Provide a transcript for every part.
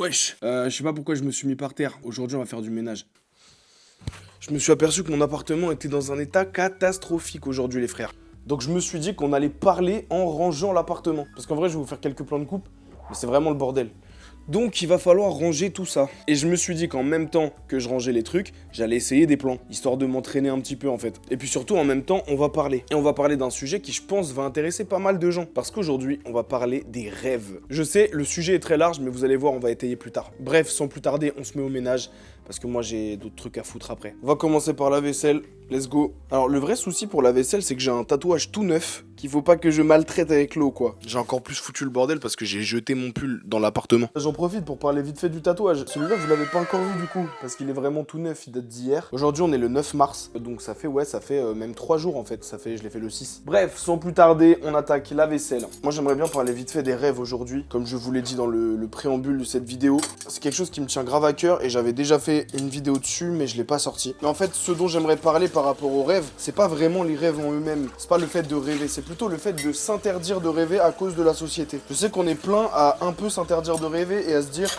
Wesh, je sais pas pourquoi je me suis mis par terre. Aujourd'hui, on va faire du ménage. Je me suis aperçu que mon appartement était dans un état catastrophique aujourd'hui, les frères. Donc je me suis dit qu'on allait parler en rangeant l'appartement. Parce qu'en vrai, je vais vous faire quelques plans de coupe, mais c'est vraiment le bordel. Donc il va falloir ranger tout ça. Et je me suis dit qu'en même temps que je rangeais les trucs, j'allais essayer des plans, histoire de m'entraîner un petit peu en fait. Et puis surtout, en même temps, on va parler. Et on va parler d'un sujet qui, je pense, va intéresser pas mal de gens. Parce qu'aujourd'hui, on va parler des rêves. Je sais, le sujet est très large, mais vous allez voir, on va étayer plus tard. Bref, sans plus tarder, on se met au ménage. Parce que moi, j'ai d'autres trucs à foutre après. On va commencer par la vaisselle. Let's go. Alors, le vrai souci pour la vaisselle, c'est que j'ai un tatouage tout neuf qu'il faut pas que je maltraite avec l'eau, quoi. J'ai encore plus foutu le bordel parce que j'ai jeté mon pull dans l'appartement. J'en profite pour parler vite fait du tatouage. Celui-là, vous l'avez pas encore vu du coup, parce qu'il est vraiment tout neuf, il date d'hier. Aujourd'hui, on est le 9 mars, donc ça fait même 3 jours en fait. Je l'ai fait le 6. Bref, sans plus tarder, on attaque la vaisselle. Moi, j'aimerais bien parler vite fait des rêves aujourd'hui, comme je vous l'ai dit dans le préambule de cette vidéo. C'est quelque chose qui me tient grave à cœur et j'avais déjà fait une vidéo dessus, mais je l'ai pas sorti. Mais en fait, ce dont j'aimerais parler par rapport aux rêves, c'est pas vraiment les rêves en eux-mêmes. C'est pas le fait de rêver, c'est plutôt le fait de s'interdire de rêver à cause de la société. Je sais qu'on est plein à un peu s'interdire de rêver et à se dire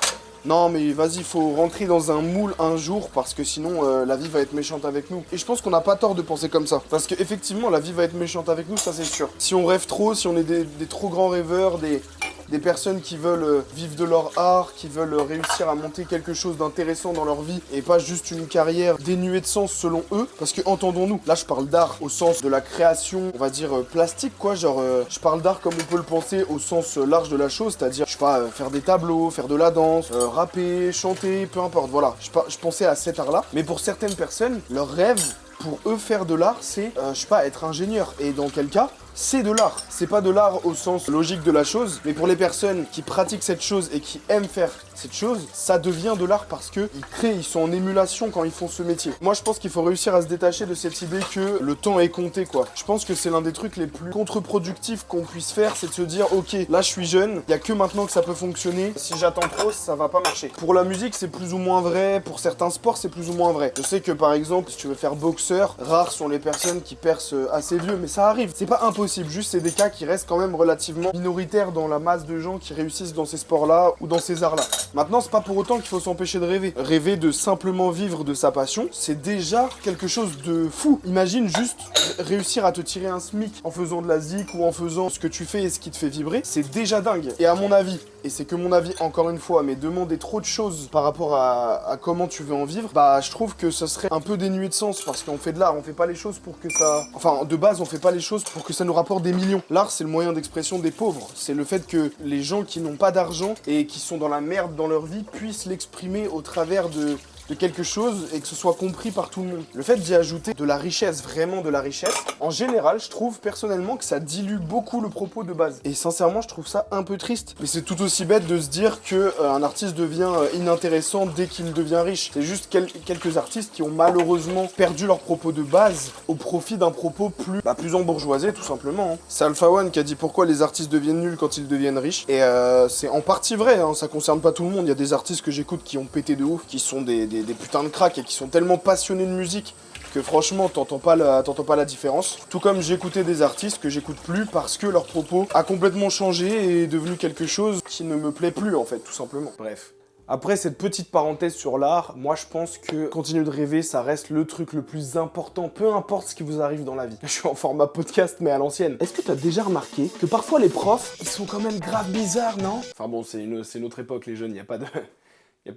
non mais vas-y, faut rentrer dans un moule un jour parce que sinon la vie va être méchante avec nous. Et je pense qu'on n'a pas tort de penser comme ça. Parce que effectivement la vie va être méchante avec nous, ça c'est sûr. Si on rêve trop, si on est des trop grands rêveurs, des personnes qui veulent vivre de leur art, qui veulent réussir à monter quelque chose d'intéressant dans leur vie et pas juste une carrière dénuée de sens selon eux. Parce que entendons-nous, là je parle d'art au sens de la création, on va dire plastique quoi, genre je parle d'art comme on peut le penser au sens large de la chose, c'est-à-dire je sais pas, faire des tableaux, faire de la danse, rapper, chanter, peu importe, voilà. Je pensais à cet art-là, mais pour certaines personnes, leur rêve, pour eux faire de l'art, c'est, je sais pas, être ingénieur. Et dans quel cas c'est de l'art. C'est pas de l'art au sens logique de la chose, mais pour les personnes qui pratiquent cette chose et qui aiment faire cette chose, ça devient de l'art parce que ils créent, ils sont en émulation quand ils font ce métier. Moi, je pense qu'il faut réussir à se détacher de cette idée que le temps est compté, quoi. Je pense que c'est l'un des trucs les plus contre-productifs qu'on puisse faire, c'est de se dire, ok, là, je suis jeune, il y a que maintenant que ça peut fonctionner. Si j'attends trop, ça va pas marcher. Pour la musique, c'est plus ou moins vrai. Pour certains sports, c'est plus ou moins vrai. Je sais que, par exemple, si tu veux faire boxeur, rares sont les personnes qui percent assez vieux, mais ça arrive. C'est pas impossible. Juste c'est des cas qui restent quand même relativement minoritaires dans la masse de gens qui réussissent dans ces sports-là ou dans ces arts-là. Maintenant, c'est pas pour autant qu'il faut s'empêcher de rêver. Rêver de simplement vivre de sa passion, c'est déjà quelque chose de fou. Imagine juste réussir à te tirer un SMIC en faisant de la zik ou en faisant ce que tu fais et ce qui te fait vibrer, c'est déjà dingue. Et à mon avis, et c'est que mon avis encore une fois, mais demander trop de choses par rapport à comment tu veux en vivre, bah je trouve que ça serait un peu dénué de sens parce qu'on fait de l'art, on fait pas les choses pour que ça... Enfin, de base, on fait pas les choses pour que ça nous rapporte des millions. L'art, c'est le moyen d'expression des pauvres. C'est le fait que les gens qui n'ont pas d'argent et qui sont dans la merde dans leur vie puissent l'exprimer au travers de quelque chose et que ce soit compris par tout le monde. Le fait d'y ajouter de la richesse, vraiment de la richesse, en général, je trouve personnellement que ça dilue beaucoup le propos de base. Et sincèrement, je trouve ça un peu triste. Mais c'est tout aussi bête de se dire que un artiste devient inintéressant dès qu'il devient riche. C'est juste quelques artistes qui ont malheureusement perdu leur propos de base au profit d'un propos plus embourgeoisé, tout simplement. Hein. C'est Alpha One qui a dit pourquoi les artistes deviennent nuls quand ils deviennent riches. Et c'est en partie vrai, hein, ça concerne pas tout le monde. Il y a des artistes que j'écoute qui ont pété de ouf, qui sont des putains de cracks et qui sont tellement passionnés de musique que franchement t'entends pas la différence. Tout comme j'ai écouté des artistes que j'écoute plus parce que leur propos a complètement changé et est devenu quelque chose qui ne me plaît plus en fait, tout simplement. Bref. Après cette petite parenthèse sur l'art, moi je pense que continuer de rêver, ça reste le truc le plus important, peu importe ce qui vous arrive dans la vie. Je suis en format podcast mais à l'ancienne. Est-ce que t'as déjà remarqué que parfois les profs, ils sont quand même grave bizarres, non? Enfin bon, c'est une autre époque les jeunes, y a pas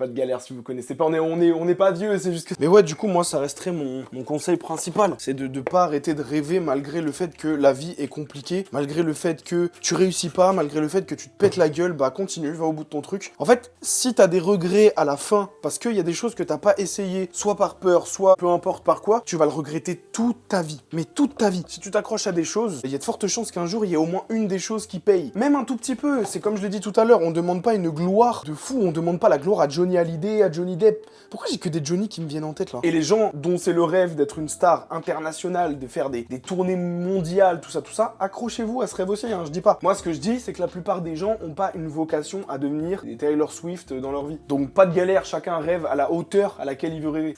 de galère si vous connaissez pas, on n'est pas vieux, c'est juste que... Mais ouais, du coup, moi, ça resterait mon conseil principal. C'est de pas arrêter de rêver malgré le fait que la vie est compliquée, malgré le fait que tu réussis pas, malgré le fait que tu te pètes la gueule, bah continue, va au bout de ton truc. En fait, si t'as des regrets à la fin, parce qu'il y a des choses que t'as pas essayé, soit par peur, soit peu importe par quoi, tu vas le regretter toute ta vie. Mais toute ta vie. Si tu t'accroches à des choses, il y a de fortes chances qu'un jour, il y ait au moins une des choses qui paye. Même un tout petit peu, c'est comme je l'ai dit tout à l'heure, on demande pas une gloire de fou, on demande pas la gloire à Johnny Hallyday, à Johnny Depp. Pourquoi j'ai que des Johnny qui me viennent en tête là? Et les gens dont c'est le rêve d'être une star internationale, de faire des tournées mondiales, tout ça, accrochez-vous à ce rêve aussi, hein, je dis pas. Moi ce que je dis, c'est que la plupart des gens ont pas une vocation à devenir des Taylor Swift dans leur vie. Donc pas de galère, chacun rêve à la hauteur à laquelle il veut rêver.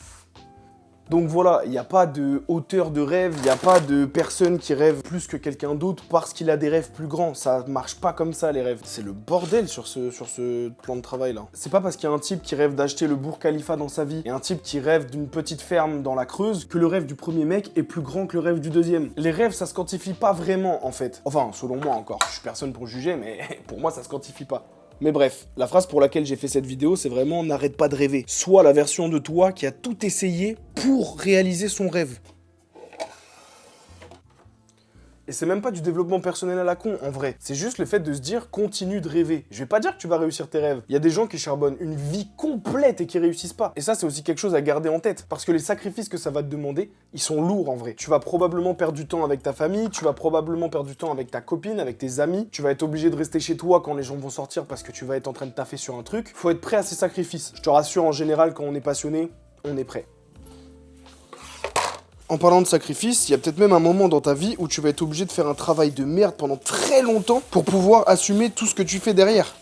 Donc voilà, il n'y a pas de hauteur de rêve, il n'y a pas de personne qui rêve plus que quelqu'un d'autre parce qu'il a des rêves plus grands. Ça marche pas comme ça les rêves. C'est le bordel sur ce plan de travail là. C'est pas parce qu'il y a un type qui rêve d'acheter le Burj Khalifa dans sa vie et un type qui rêve d'une petite ferme dans la Creuse que le rêve du premier mec est plus grand que le rêve du deuxième. Les rêves ça se quantifie pas vraiment en fait. Enfin selon moi encore, je suis personne pour juger mais pour moi ça se quantifie pas. Mais bref, la phrase pour laquelle j'ai fait cette vidéo, c'est vraiment « n'arrête pas de rêver ». Sois la version de toi qui a tout essayé pour réaliser son rêve. Et c'est même pas du développement personnel à la con, en vrai. C'est juste le fait de se dire, continue de rêver. Je vais pas dire que tu vas réussir tes rêves. Il y a des gens qui charbonnent une vie complète et qui réussissent pas. Et ça, c'est aussi quelque chose à garder en tête. Parce que les sacrifices que ça va te demander, ils sont lourds en vrai. Tu vas probablement perdre du temps avec ta famille, tu vas probablement perdre du temps avec ta copine, avec tes amis. Tu vas être obligé de rester chez toi quand les gens vont sortir parce que tu vas être en train de taffer sur un truc. Faut être prêt à ces sacrifices. Je te rassure, en général, quand on est passionné, on est prêt. En parlant de sacrifice, il y a peut-être même un moment dans ta vie où tu vas être obligé de faire un travail de merde pendant très longtemps pour pouvoir assumer tout ce que tu fais derrière.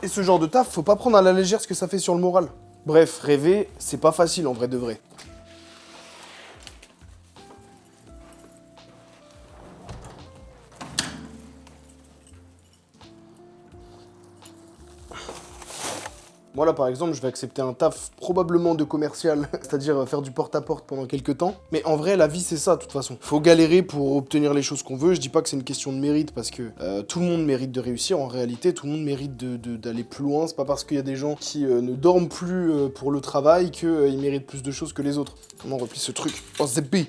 Et ce genre de taf, faut pas prendre à la légère ce que ça fait sur le moral. Bref, rêver, c'est pas facile en vrai de vrai. Moi là par exemple, je vais accepter un taf probablement de commercial, c'est-à-dire faire du porte-à-porte pendant quelques temps. Mais en vrai, la vie c'est ça de toute façon. Faut galérer pour obtenir les choses qu'on veut. Je dis pas que c'est une question de mérite parce que tout le monde mérite de réussir. En réalité, tout le monde mérite d'aller plus loin. C'est pas parce qu'il y a des gens qui ne dorment plus pour le travail qu'ils méritent plus de choses que les autres. Comment on replie ce truc? Oh ZB.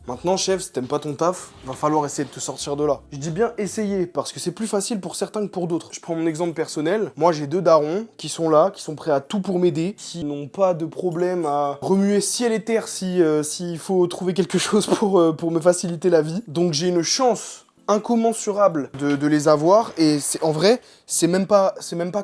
Maintenant, chef, si t'aimes pas ton taf, va falloir essayer de te sortir de là. Je dis bien essayer, parce que c'est plus facile pour certains que pour d'autres. Je prends mon exemple personnel. Moi, j'ai 2 darons qui sont là, qui sont prêts à tout pour m'aider, qui n'ont pas de problème à remuer ciel et terre s'il faut trouver quelque chose pour me faciliter la vie. Donc j'ai une chance incommensurable de les avoir et en vrai c'est même pas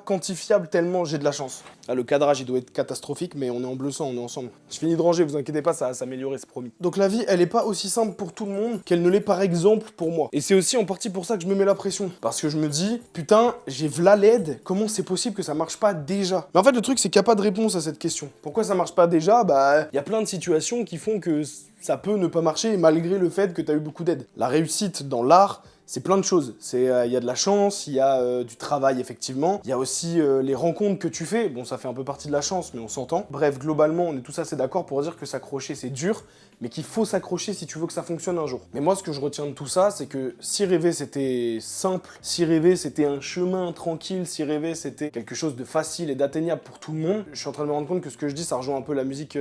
quantifiable tellement j'ai de la chance. Ah, le cadrage il doit être catastrophique mais on est en bleu sang, on est ensemble. Je finis de ranger, vous inquiétez pas, ça va s'améliorer, c'est promis. Donc la vie elle est pas aussi simple pour tout le monde qu'elle ne l'est par exemple pour moi. Et c'est aussi en partie pour ça que je me mets la pression. Parce que je me dis, putain j'ai v'là l'aide, comment c'est possible que ça marche pas déjà? Mais en fait le truc c'est qu'il n'y a pas de réponse à cette question. Pourquoi ça marche pas déjà? Bah il y a plein de situations qui font que ça peut ne pas marcher malgré le fait que tu as eu beaucoup d'aide. La réussite dans l'art, c'est plein de choses. Il y a de la chance, il y a du travail effectivement, il y a aussi les rencontres que tu fais. Bon, ça fait un peu partie de la chance, mais on s'entend. Bref, globalement, on est tous assez d'accord pour dire que s'accrocher, c'est dur, mais qu'il faut s'accrocher si tu veux que ça fonctionne un jour. Mais moi, ce que je retiens de tout ça, c'est que si rêver, c'était simple, si rêver, c'était un chemin tranquille, si rêver, c'était quelque chose de facile et d'atteignable pour tout le monde, je suis en train de me rendre compte que ce que je dis, ça rejoint un peu la musique...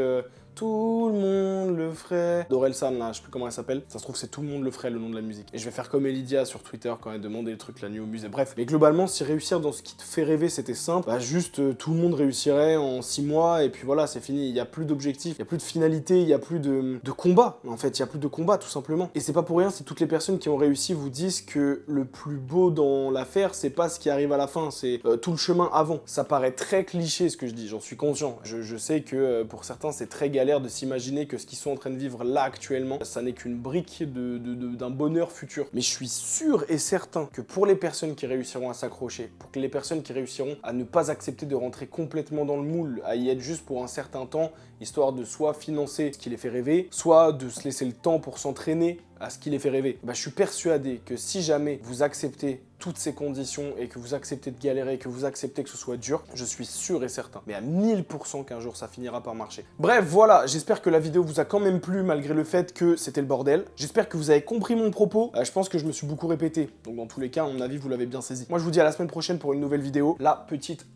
Tout le monde le ferait. D'Orelsan, là, je sais plus comment elle s'appelle. Ça se trouve, c'est Tout le monde le ferait, le nom de la musique. Et je vais faire comme Elidia sur Twitter quand elle demande des trucs la nuit au musée. Bref. Mais globalement, si réussir dans ce qui te fait rêver, c'était simple, bah juste tout le monde réussirait en 6 mois et puis voilà, c'est fini. Il n'y a plus d'objectifs, il n'y a plus de finalité, il n'y a plus de combat. En fait, il n'y a plus de combat, tout simplement. Et c'est pas pour rien si toutes les personnes qui ont réussi vous disent que le plus beau dans l'affaire, c'est pas ce qui arrive à la fin, c'est tout le chemin avant. Ça paraît très cliché ce que je dis, j'en suis conscient. Je sais que pour certains, c'est très galère de s'imaginer que ce qu'ils sont en train de vivre là actuellement, ça n'est qu'une brique d'un bonheur futur. Mais je suis sûr et certain que pour les personnes qui réussiront à s'accrocher, pour que les personnes qui réussiront à ne pas accepter de rentrer complètement dans le moule, à y être juste pour un certain temps, histoire de soit financer ce qui les fait rêver, soit de se laisser le temps pour s'entraîner à ce qui les fait rêver. Bah, je suis persuadé que si jamais vous acceptez toutes ces conditions et que vous acceptez de galérer, que vous acceptez que ce soit dur, je suis sûr et certain, mais à 1000% qu'un jour ça finira par marcher. Bref, voilà, j'espère que la vidéo vous a quand même plu malgré le fait que c'était le bordel. J'espère que vous avez compris mon propos. Je pense que je me suis beaucoup répété, donc dans tous les cas, à mon avis, vous l'avez bien saisi. Moi, je vous dis à la semaine prochaine pour une nouvelle vidéo. La petite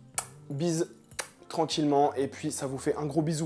bise tranquillement, et puis ça vous fait un gros bisou.